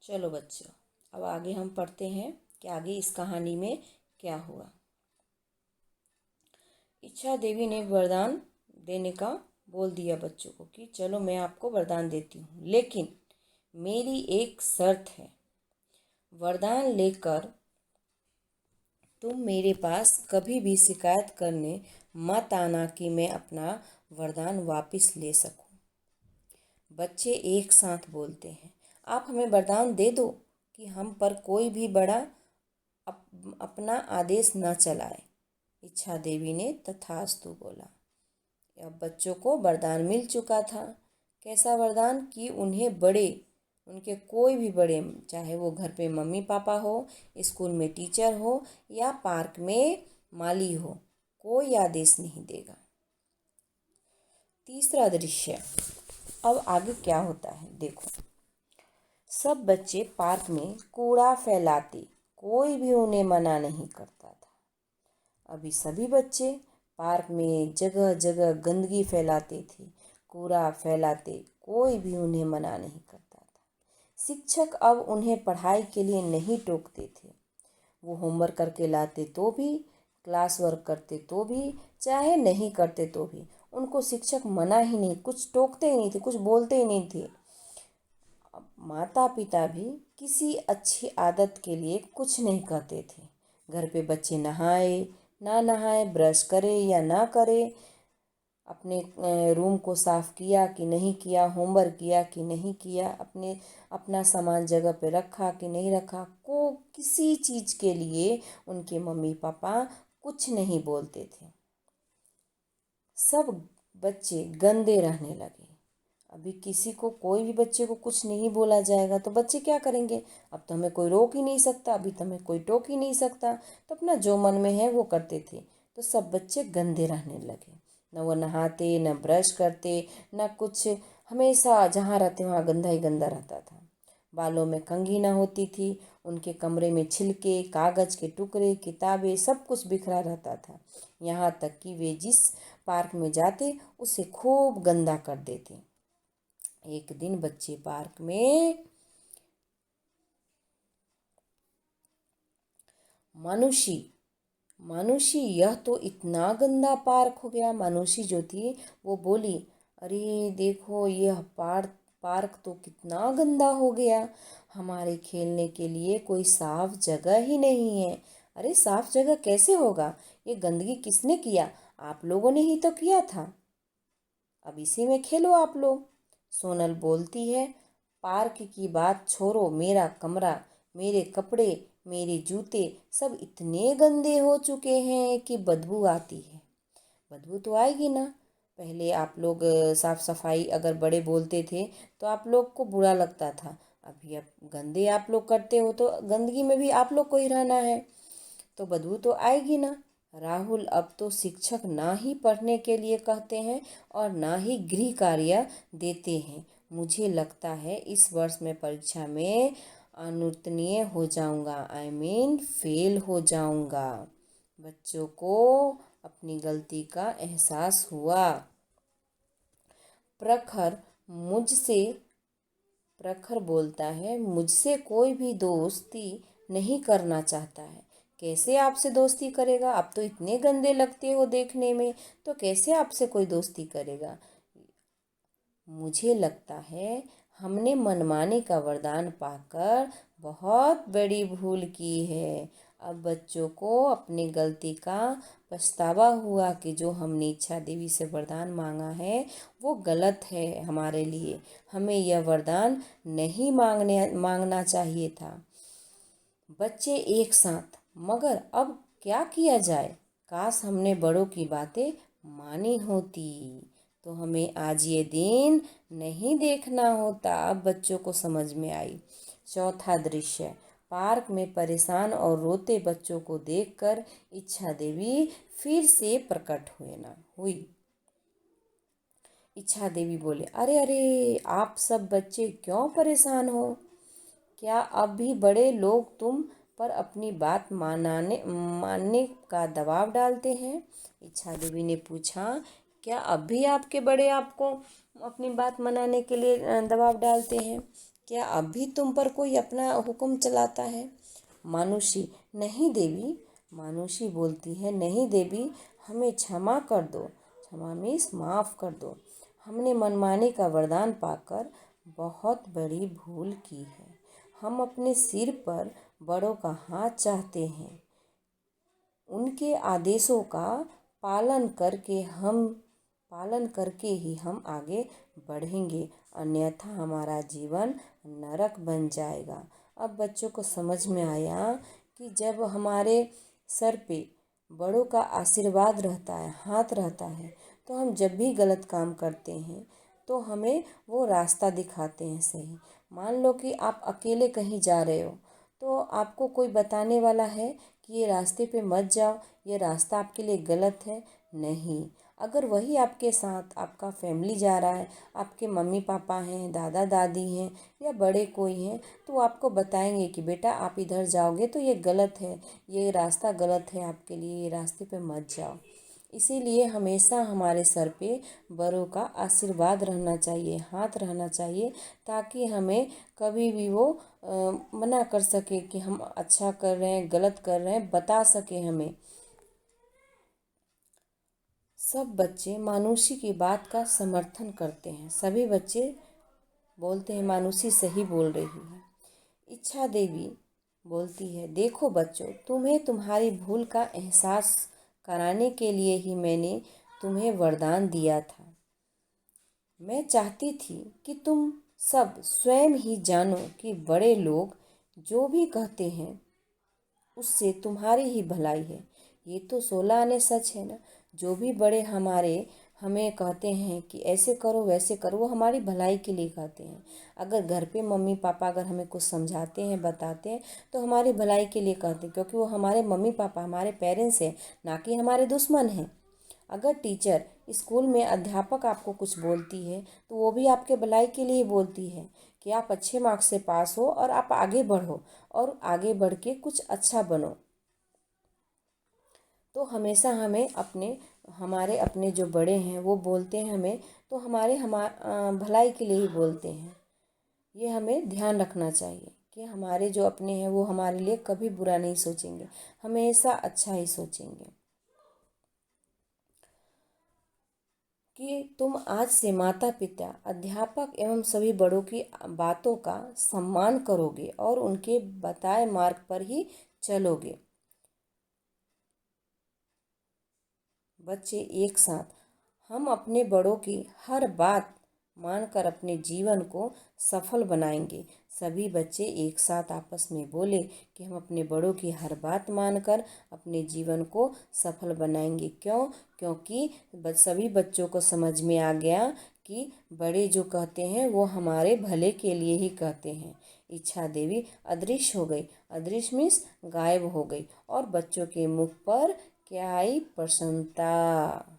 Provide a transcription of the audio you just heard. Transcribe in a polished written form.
चलो बच्चों, अब आगे हम पढ़ते हैं कि आगे इस कहानी में क्या हुआ। इच्छा देवी ने वरदान देने का बोल दिया बच्चों को कि चलो मैं आपको वरदान देती हूँ, लेकिन मेरी एक शर्त है। वरदान लेकर तुम मेरे पास कभी भी शिकायत करने मत आना कि मैं अपना वरदान वापस ले सकूं। बच्चे एक साथ बोलते हैं, आप हमें वरदान दे दो कि हम पर कोई भी बड़ा अपना आदेश न चलाए। इच्छा देवी ने तथास्तु बोला। अब बच्चों को वरदान मिल चुका था। कैसा वरदान कि उन्हें बड़े, उनके कोई भी बड़े, चाहे वो घर पे मम्मी पापा हो, स्कूल में टीचर हो या पार्क में माली हो, कोई आदेश नहीं देगा। तीसरा दृश्य, अब आगे क्या होता है देखो। सब बच्चे पार्क में कूड़ा फैलाते, कोई भी उन्हें मना नहीं करता था। अभी सभी बच्चे पार्क में जगह जगह गंदगी फैलाते थे, कूड़ा फैलाते, कोई भी उन्हें मना नहीं करता था। शिक्षक अब उन्हें पढ़ाई के लिए नहीं टोकते थे। वो होमवर्क करके लाते तो भी, क्लास वर्क करते तो भी, चाहे नहीं करते तो भी, उनको शिक्षक मना ही नहीं, कुछ टोकते ही नहीं थे, कुछ बोलते ही नहीं थे। माता पिता भी किसी अच्छी आदत के लिए कुछ नहीं कहते थे। घर पे बच्चे नहाए ना नहाए, ब्रश करे या ना करे, अपने रूम को साफ किया कि नहीं किया, होमवर्क किया कि नहीं किया, अपना सामान जगह पे रखा कि नहीं रखा, को किसी चीज़ के लिए उनके मम्मी पापा कुछ नहीं बोलते थे। सब बच्चे गंदे रहने लगे। अभी किसी को, कोई भी बच्चे को कुछ नहीं बोला जाएगा तो बच्चे क्या करेंगे। अब तो हमें कोई रोक ही नहीं सकता, अभी तो हमें कोई टोक ही नहीं सकता, तो अपना जो मन में है वो करते थे। तो सब बच्चे गंदे रहने लगे, न वो नहाते, न ब्रश करते, न कुछ, हमेशा जहाँ रहते वहाँ गंदा ही गंदा रहता था। बालों में कंघी ना होती थी, उनके कमरे में छिलके, कागज़ के टुकड़े, किताबें, सब कुछ बिखरा रहता था। यहाँ तक कि वे जिस पार्क में जाते उसे खूब गंदा कर देते। एक दिन बच्चे पार्क में मानुषी, यह तो इतना गंदा पार्क हो गया। मानुषी जो थी वो बोली, अरे देखो यह पार्क तो कितना गंदा हो गया। हमारे खेलने के लिए कोई साफ जगह ही नहीं है। अरे साफ जगह कैसे होगा, ये गंदगी किसने किया? आप लोगों ने ही तो किया था। अब इसी में खेलो आप लोग। सोनल बोलती है, पार्क की बात छोड़ो, मेरा कमरा, मेरे कपड़े, मेरे जूते सब इतने गंदे हो चुके हैं कि बदबू आती है। बदबू तो आएगी ना। पहले आप लोग साफ सफाई अगर बड़े बोलते थे तो आप लोग को बुरा लगता था। अभी अब गंदे आप लोग करते हो तो गंदगी में भी आप लोग को ही रहना है, तो बदबू तो आएगी ना। राहुल अब तो शिक्षक ना ही पढ़ने के लिए कहते हैं और ना ही गृह कार्य देते हैं। मुझे लगता है इस वर्ष में परीक्षा में अनुत्तीर्ण हो जाऊंगा, फेल हो जाऊंगा। बच्चों को अपनी गलती का एहसास हुआ। प्रखर मुझसे प्रखर बोलता है, मुझसे कोई भी दोस्ती नहीं करना चाहता है। कैसे आपसे दोस्ती करेगा? आप तो इतने गंदे लगते हो देखने में, तो कैसे आपसे कोई दोस्ती करेगा? मुझे लगता है हमने मनमाने का वरदान पाकर बहुत बड़ी भूल की है। अब बच्चों को अपनी गलती का पछतावा हुआ कि जो हमने इच्छा देवी से वरदान मांगा है वो गलत है हमारे लिए। हमें यह वरदान नहीं मांगना चाहिए था। बच्चे एक साथ, मगर अब क्या किया जाए? काश हमने बड़ों की बातें मानी होती तो हमें आज ये दिन नहीं देखना होता। अब बच्चों को समझ में आई। चौथा दृश्य, पार्क में परेशान और रोते बच्चों को देखकर इच्छा देवी फिर से प्रकट हुई। इच्छा देवी बोले, अरे अरे, आप सब बच्चे क्यों परेशान हो? क्या अब भी बड़े लोग तुम पर अपनी बात मानने का दबाव डालते हैं? इच्छा देवी ने पूछा, क्या अब भी आपके बड़े आपको अपनी बात मनाने के लिए दबाव डालते हैं? क्या अब भी तुम पर कोई अपना हुक्म चलाता है? मानुषी, नहीं देवी। मानुषी बोलती है, नहीं देवी, हमें क्षमा कर दो। क्षमा मीन्स माफ़ कर दो। हमने मनमाने का वरदान पाकर बहुत बड़ी भूल की है। हम अपने सिर पर बड़ों का हाथ चाहते हैं। उनके आदेशों का पालन करके ही हम आगे बढ़ेंगे, अन्यथा हमारा जीवन नरक बन जाएगा। अब बच्चों को समझ में आया कि जब हमारे सर पे बड़ों का आशीर्वाद रहता है, हाथ रहता है, तो हम जब भी गलत काम करते हैं तो हमें वो रास्ता दिखाते हैं सही। मान लो कि आप अकेले कहीं जा रहे हो, तो आपको कोई बताने वाला है कि ये रास्ते पे मत जाओ, ये रास्ता आपके लिए गलत है। नहीं, अगर वही आपके साथ आपका फैमिली जा रहा है, आपके मम्मी पापा हैं, दादा दादी हैं या बड़े कोई हैं, तो आपको बताएंगे कि बेटा आप इधर जाओगे तो ये गलत है, ये रास्ता गलत है आपके लिए, ये रास्ते पे मत जाओ। इसीलिए हमेशा हमारे सर पे बड़ों का आशीर्वाद रहना चाहिए, हाथ रहना चाहिए, ताकि हमें कभी भी वो मना कर सके कि हम अच्छा कर रहे हैं, गलत कर रहे हैं, बता सके हमें। सब बच्चे मानुषी की बात का समर्थन करते हैं। सभी बच्चे बोलते हैं मानुषी सही बोल रही है। इच्छा देवी बोलती है, देखो बच्चों, तुम्हें तुम्हारी भूल का एहसास कराने के लिए ही मैंने तुम्हें वरदान दिया था। मैं चाहती थी कि तुम सब स्वयं ही जानो कि बड़े लोग जो भी कहते हैं उससे तुम्हारी ही भलाई है। ये तो 16 आने सच है ना। जो भी बड़े हमें कहते हैं कि ऐसे करो वैसे करो, वो हमारी भलाई के लिए कहते हैं। अगर घर पे मम्मी पापा अगर हमें कुछ समझाते हैं, बताते हैं, तो हमारी भलाई के लिए कहते हैं, क्योंकि वो हमारे मम्मी पापा, हमारे पेरेंट्स हैं, ना कि हमारे दुश्मन हैं। अगर टीचर, स्कूल में अध्यापक आपको कुछ बोलती है, तो वो भी आपके भलाई के लिए बोलती है कि आप अच्छे मार्क्स से पास हो और आप आगे बढ़ो और आगे बढ़ के कुछ अच्छा बनो। तो हमेशा हमें हमारे अपने जो बड़े हैं वो बोलते हैं हमें, तो भलाई के लिए ही बोलते हैं। ये हमें ध्यान रखना चाहिए कि हमारे जो अपने हैं वो हमारे लिए कभी बुरा नहीं सोचेंगे, हमेशा अच्छा ही सोचेंगे। कि तुम आज से माता पिता, अध्यापक एवं सभी बड़ों की बातों का सम्मान करोगे और उनके बताए मार्ग पर ही चलोगे। बच्चे एक साथ, हम अपने बड़ों की हर बात मानकर अपने जीवन को सफल बनाएंगे। सभी बच्चे एक साथ आपस में बोले कि हम अपने बड़ों की हर बात मानकर अपने जीवन को सफल बनाएंगे। क्यों? क्योंकि सभी बच्चों को समझ में आ गया कि बड़े जो कहते हैं वो हमारे भले के लिए ही कहते हैं। इच्छा देवी अदृश्य हो गई। अदृश्य मीन्स गायब हो गई और बच्चों के मुख पर क्या आई? प्रसन्नता।